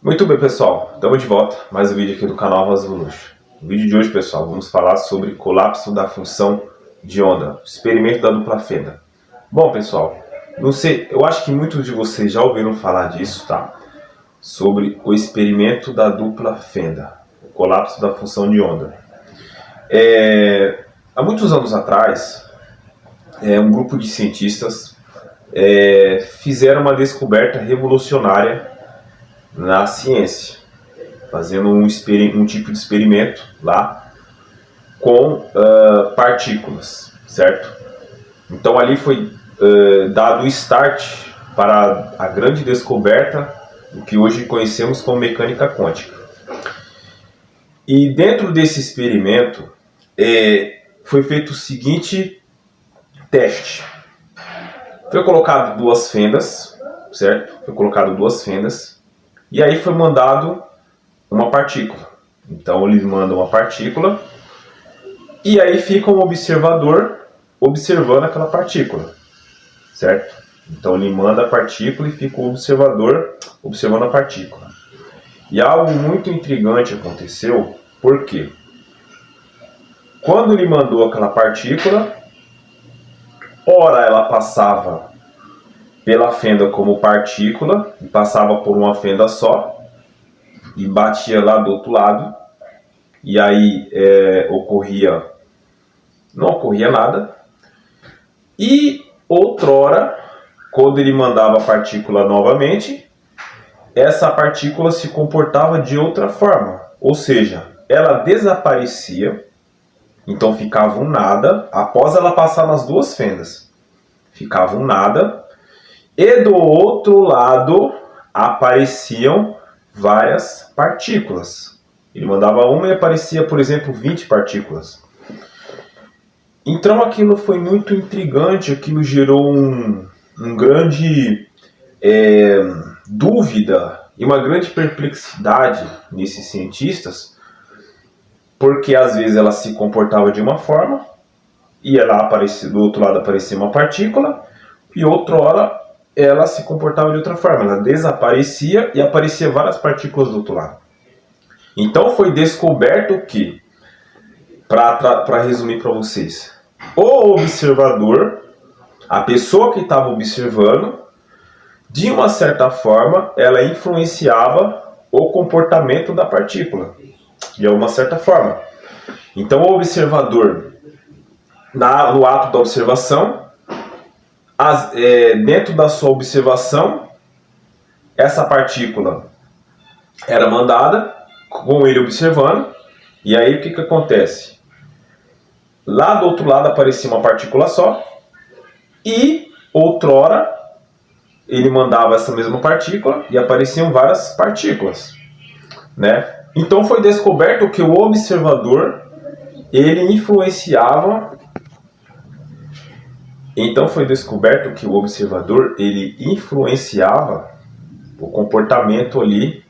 Muito bem, pessoal, estamos de volta, mais um vídeo aqui do canal Rosa do Luxo. No vídeo de hoje, pessoal, vamos falar sobre colapso da função de onda, experimento da dupla fenda. Bom, pessoal, não sei, eu acho que muitos de vocês já ouviram falar disso, tá? Sobre o experimento da dupla fenda, o colapso da função de onda. Há muitos anos atrás, um grupo de cientistas fizeram uma descoberta revolucionária na ciência, fazendo um tipo de experimento lá com partículas, certo? Então ali foi dado o start para a grande descoberta do que hoje conhecemos como mecânica quântica. E dentro desse experimento foi feito o seguinte teste. Foi colocado duas fendas, certo? Foi colocado duas fendas. E aí foi mandado uma partícula. Então eles mandam uma partícula e aí fica um observador observando aquela partícula, certo? Então ele manda a partícula e fica o observador observando a partícula. E algo muito intrigante aconteceu, porque quando ele mandou aquela partícula, ora ela passava pela fenda como partícula e passava por uma fenda só e batia lá do outro lado, e aí não ocorria nada. E outrora, quando ele mandava a partícula novamente, essa partícula se comportava de outra forma, ou seja, ela desaparecia, então ficava um nada após ela passar nas duas fendas, ficava um nada. E do outro lado apareciam várias partículas. Ele mandava uma e aparecia, por exemplo, 20 partículas. Então aquilo foi muito intrigante, aquilo gerou um grande dúvida e uma grande perplexidade nesses cientistas, porque às vezes ela se comportava de uma forma e do outro lado aparecia uma partícula, e outrora ela se comportava de outra forma, ela desaparecia e aparecia várias partículas do outro lado. Então foi descoberto que, para resumir para vocês, o observador, a pessoa que estava observando, de uma certa forma, ela influenciava o comportamento da partícula, de uma certa forma. Então o observador, no ato da observação, dentro da sua observação, essa partícula era mandada com ele observando, e aí o que acontece? Lá do outro lado aparecia uma partícula só, e outrora ele mandava essa mesma partícula e apareciam várias partículas, né? Então foi descoberto que o observador ele influenciava o comportamento ali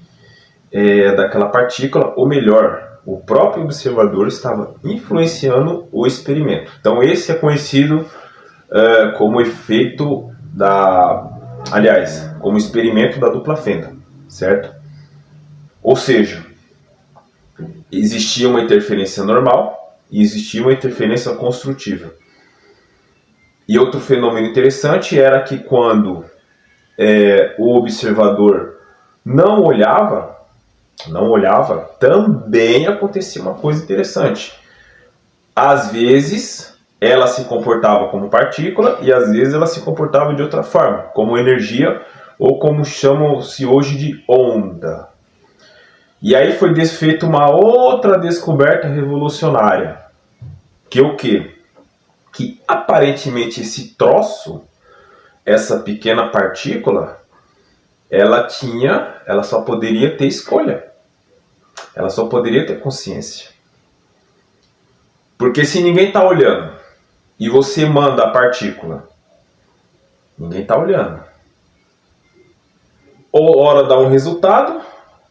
daquela partícula, ou melhor, o próprio observador estava influenciando o experimento. Então esse é conhecido como efeito como experimento da dupla fenda, certo? Ou seja, existia uma interferência normal e existia uma interferência construtiva. E outro fenômeno interessante era que quando o observador não olhava, também acontecia uma coisa interessante. Às vezes ela se comportava como partícula e às vezes ela se comportava de outra forma, como energia ou como chamam-se hoje de onda. E aí foi feita uma outra descoberta revolucionária, que é o quê? Que aparentemente esse troço, essa pequena partícula, ela só poderia ter escolha. Ela só poderia ter consciência. Porque se ninguém está olhando e você manda a partícula, ninguém está olhando. Ou hora dá um resultado,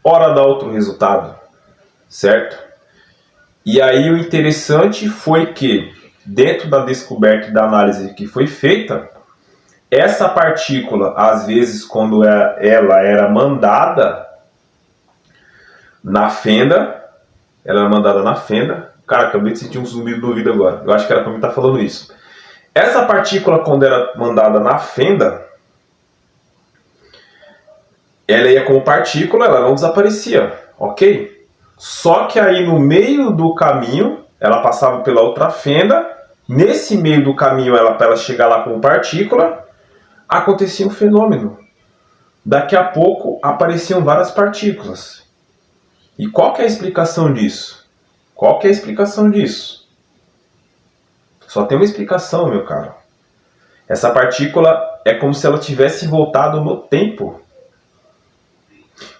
hora dá outro resultado, certo? E aí o interessante foi que, dentro da descoberta e da análise que foi feita, essa partícula, às vezes, quando ela era mandada na fenda, ela era mandada na fenda. Cara, acabei de sentir um zumbido no ouvido agora. Eu acho que era para mim estar falando isso. Essa partícula, quando era mandada na fenda, ela ia como partícula, ela não desaparecia, ok? Só que aí no meio do caminho, ela passava pela outra fenda. Nesse meio do caminho, para ela chegar lá como partícula, acontecia um fenômeno. Daqui a pouco apareciam várias partículas. E qual que é a explicação disso? Qual que é a explicação disso? Só tem uma explicação, meu caro. Essa partícula é como se ela tivesse voltado no tempo.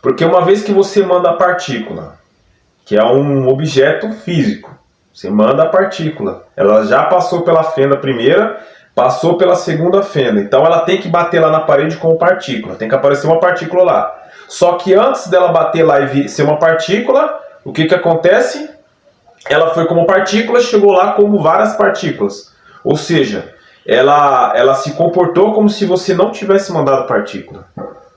Porque uma vez que você manda a partícula, que é um objeto físico, você manda a partícula, ela já passou pela fenda primeira, passou pela segunda fenda, então ela tem que bater lá na parede como partícula, tem que aparecer uma partícula lá. Só que antes dela bater lá e ser uma partícula, o que acontece? Ela foi como partícula, chegou lá como várias partículas. Ou seja, ela se comportou como se você não tivesse mandado partícula.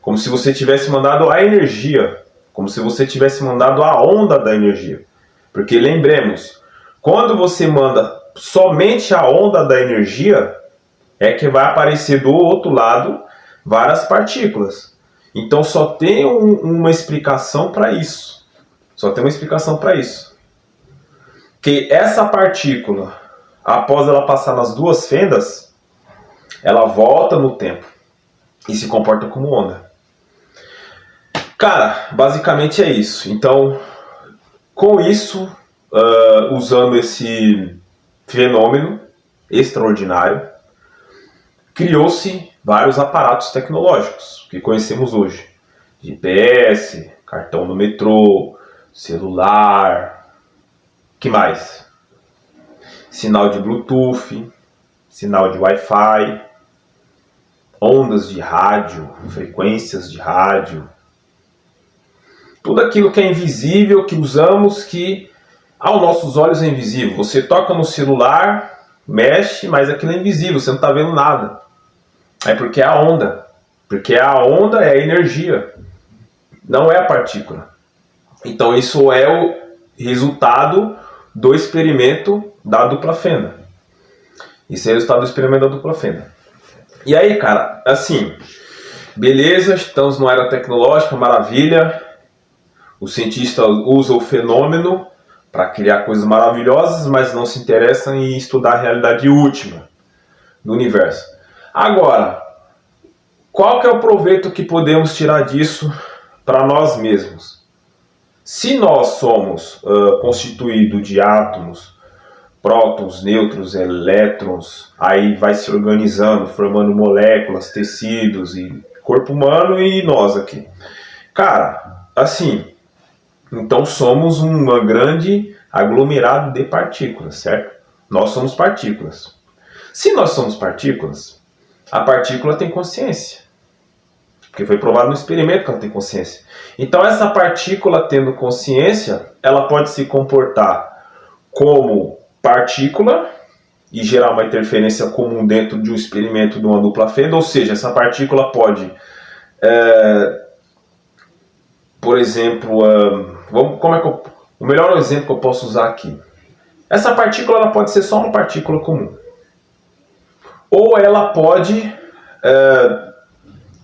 Como se você tivesse mandado a energia. Como se você tivesse mandado a onda da energia. Porque lembremos, quando você manda somente a onda da energia, é que vai aparecer do outro lado várias partículas. Então só tem uma explicação para isso. Só tem uma explicação para isso. Que essa partícula, após ela passar nas duas fendas, ela volta no tempo e se comporta como onda. Cara, basicamente é isso. Então, com isso, usando esse fenômeno extraordinário, criou-se vários aparatos tecnológicos que conhecemos hoje. GPS, cartão no metrô, celular... que mais? Sinal de Bluetooth, sinal de Wi-Fi, ondas de rádio, frequências de rádio. Tudo aquilo que é invisível, que usamos, que aos nossos olhos é invisível. Você toca no celular, mexe, mas aquilo é invisível, você não está vendo nada. É porque é a onda. Porque a onda é a energia, não é a partícula. Então isso é o resultado do experimento da dupla fenda. Isso é o resultado do experimento da dupla fenda. E aí, cara, assim, beleza, estamos numa era tecnológica, maravilha. O cientista usa o fenômeno para criar coisas maravilhosas, mas não se interessa em estudar a realidade última do universo. Agora, qual que é o proveito que podemos tirar disso para nós mesmos? Se nós somos constituídos de átomos, prótons, nêutrons, elétrons, aí vai se organizando, formando moléculas, tecidos, e corpo humano e nós aqui. Cara, assim, então somos um grande aglomerado de partículas, certo? Nós somos partículas. Se nós somos partículas, a partícula tem consciência. Porque foi provado no experimento que ela tem consciência. Então essa partícula tendo consciência, ela pode se comportar como partícula e gerar uma interferência comum dentro de um experimento de uma dupla fenda. Ou seja, essa partícula pode, por exemplo, o melhor exemplo que eu posso usar aqui. Essa partícula ela pode ser só uma partícula comum. Ou ela pode...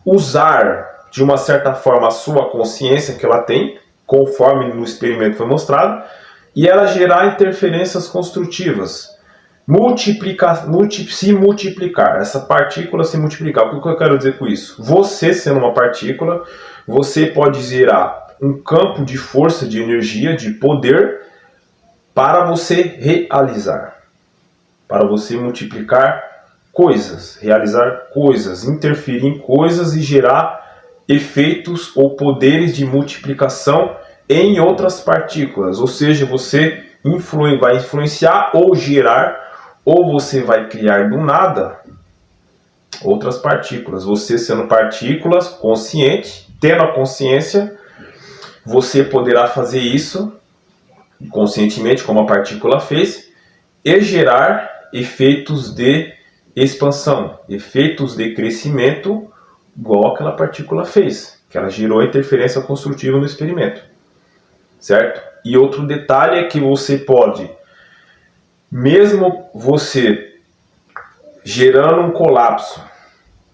usar de uma certa forma a sua consciência que ela tem, conforme no experimento foi mostrado, e ela gerar interferências construtivas, se multiplicar, essa partícula se multiplicar. O que eu quero dizer com isso? Você sendo uma partícula, você pode gerar um campo de força, de energia, de poder para você realizar, para você multiplicar coisas, realizar coisas, interferir em coisas e gerar efeitos ou poderes de multiplicação em outras partículas. Ou seja, você vai influenciar ou gerar, ou você vai criar do nada outras partículas. Você sendo partículas, consciente, tendo a consciência, você poderá fazer isso conscientemente, como a partícula fez, e gerar efeitos de expansão, efeitos de crescimento, igual aquela partícula fez, que ela gerou a interferência construtiva no experimento. certo? E outro detalhe é que você pode, mesmo você gerando um colapso,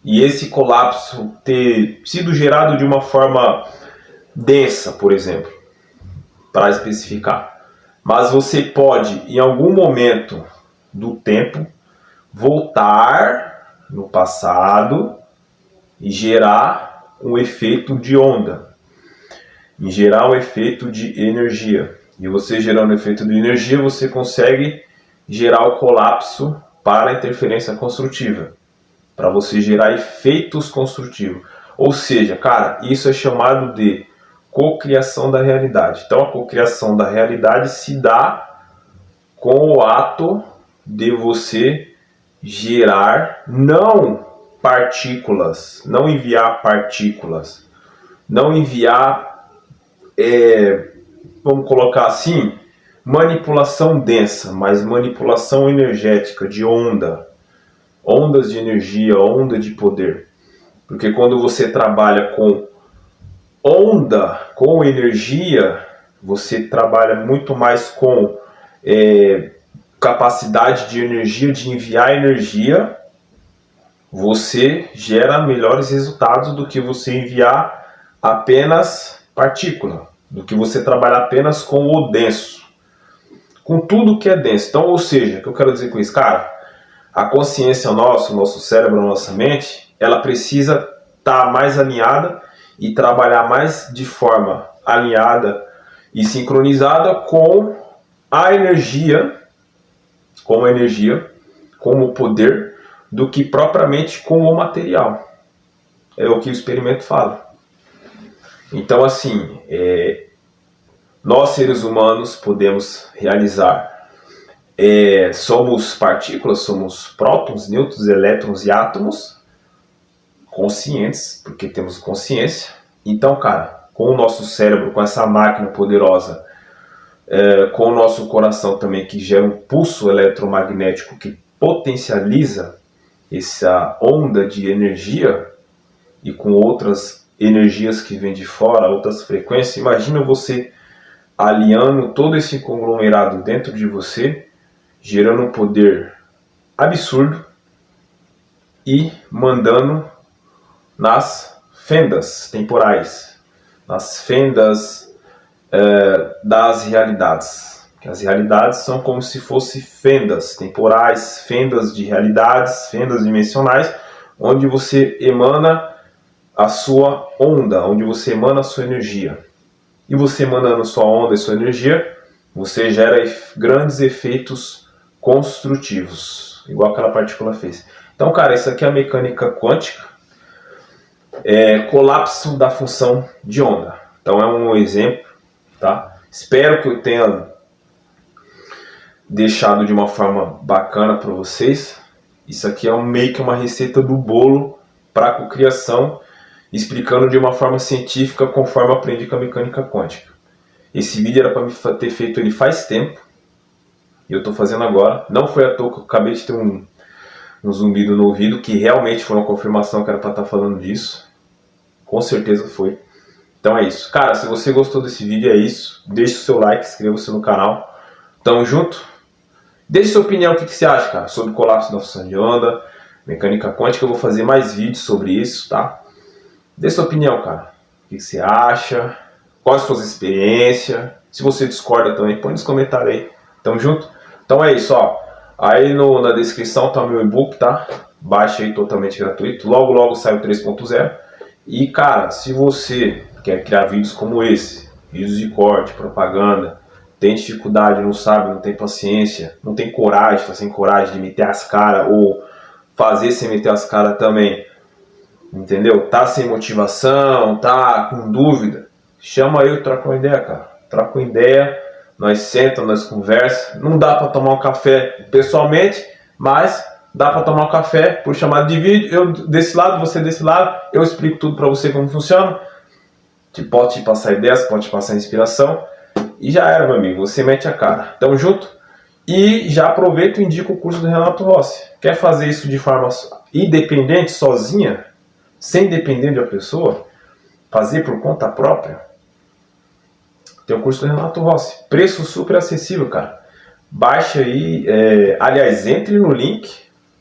e esse colapso ter sido gerado de uma forma densa, por exemplo, para especificar, mas você pode, em algum momento do tempo, voltar no passado e gerar um efeito de onda, e gerar um efeito de energia. E você gerando um efeito de energia, você consegue gerar o colapso para a interferência construtiva, para você gerar efeitos construtivos. Ou seja, cara, isso é chamado de cocriação da realidade. Então a cocriação da realidade se dá com o ato de você gerar não partículas, não enviar partículas, não enviar, vamos colocar assim, manipulação densa, mas manipulação energética, de onda, ondas de energia, onda de poder. Porque quando você trabalha com onda, com energia, você trabalha muito mais com capacidade de energia, de enviar energia. Você gera melhores resultados do que você enviar apenas partícula, do que você trabalhar apenas com o denso, com tudo que é denso. Então, ou seja, o que eu quero dizer com isso, cara, a consciência nossa, o nosso cérebro, a nossa mente, ela precisa estar mais alinhada e trabalhar mais de forma alinhada e sincronizada com a energia, com o poder, do que propriamente com o material. É o que o experimento fala. Então, assim, nós seres humanos podemos realizar, somos partículas, somos prótons, nêutrons, elétrons e átomos, conscientes, porque temos consciência. Então, cara, com o nosso cérebro, com essa máquina poderosa, com o nosso coração também, que gera um pulso eletromagnético que potencializa essa onda de energia, e com outras energias que vêm de fora, outras frequências, imagina você alinhando todo esse conglomerado dentro de você, gerando um poder absurdo e mandando nas fendas temporais, nas fendas das realidades. As realidades são como se fossem fendas temporais, fendas de realidades, fendas dimensionais, onde você emana a sua onda, onde você emana a sua energia. E você emanando sua onda e sua energia, você gera grandes efeitos construtivos, igual aquela partícula fez. Então, cara, isso aqui é a mecânica quântica, colapso da função de onda. Então é um exemplo, tá? Espero que eu tenha deixado de uma forma bacana para vocês. Isso aqui é meio que uma receita do bolo para a cocriação, explicando de uma forma científica conforme eu aprendi com a mecânica quântica. Esse vídeo era para me ter feito ele faz tempo, e eu estou fazendo agora. Não foi à toa que eu acabei de ter um zumbido no ouvido, que realmente foi uma confirmação que era para estar falando disso. Com certeza foi. Então é isso. Cara, se você gostou desse vídeo, é isso. Deixe o seu like, inscreva-se no canal. Tamo junto. Deixe sua opinião, o que você acha, cara, sobre o colapso da função de onda, mecânica quântica. Eu vou fazer mais vídeos sobre isso, tá? Deixe sua opinião, cara. O que você acha? Quais as suas experiências? Se você discorda também, põe nos comentários aí. Tamo junto? Então é isso, ó. Aí na descrição tá o meu e-book, tá? Baixa aí, totalmente gratuito. Logo, logo sai o 3.0. E, cara, se você quer criar vídeos como esse, vídeos de corte, propaganda, tem dificuldade, não sabe, não tem paciência, não tem coragem, tá sem coragem de meter as caras, ou fazer sem meter as caras também, entendeu? Tá sem motivação, tá com dúvida, chama eu e troca uma ideia, cara. Troca uma ideia, nós sentamos, nós conversa. Não dá para tomar um café pessoalmente, mas dá para tomar um café por chamada de vídeo. Eu desse lado, você desse lado, eu explico tudo para você como funciona. Pode te passar ideias, pode te passar inspiração. E já era, meu amigo, você mete a cara. Tamo junto? E já aproveita e indica o curso do Renato Rossi. Quer fazer isso de forma independente, sozinha, sem depender de uma pessoa? Fazer por conta própria? Tem o curso do Renato Rossi. Preço super acessível, cara. Baixa aí, aliás, entre no link,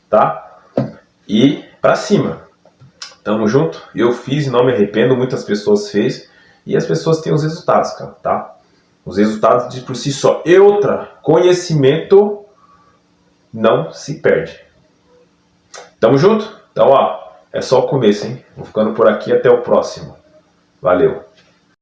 tá? E pra cima. Tamo junto. Eu fiz e não me arrependo, muitas pessoas fez. E as pessoas têm os resultados, cara, tá? Os resultados de por si só. E outra, conhecimento não se perde. Tamo junto? Então, ó, é só o começo, hein? Vou ficando por aqui, até o próximo. Valeu!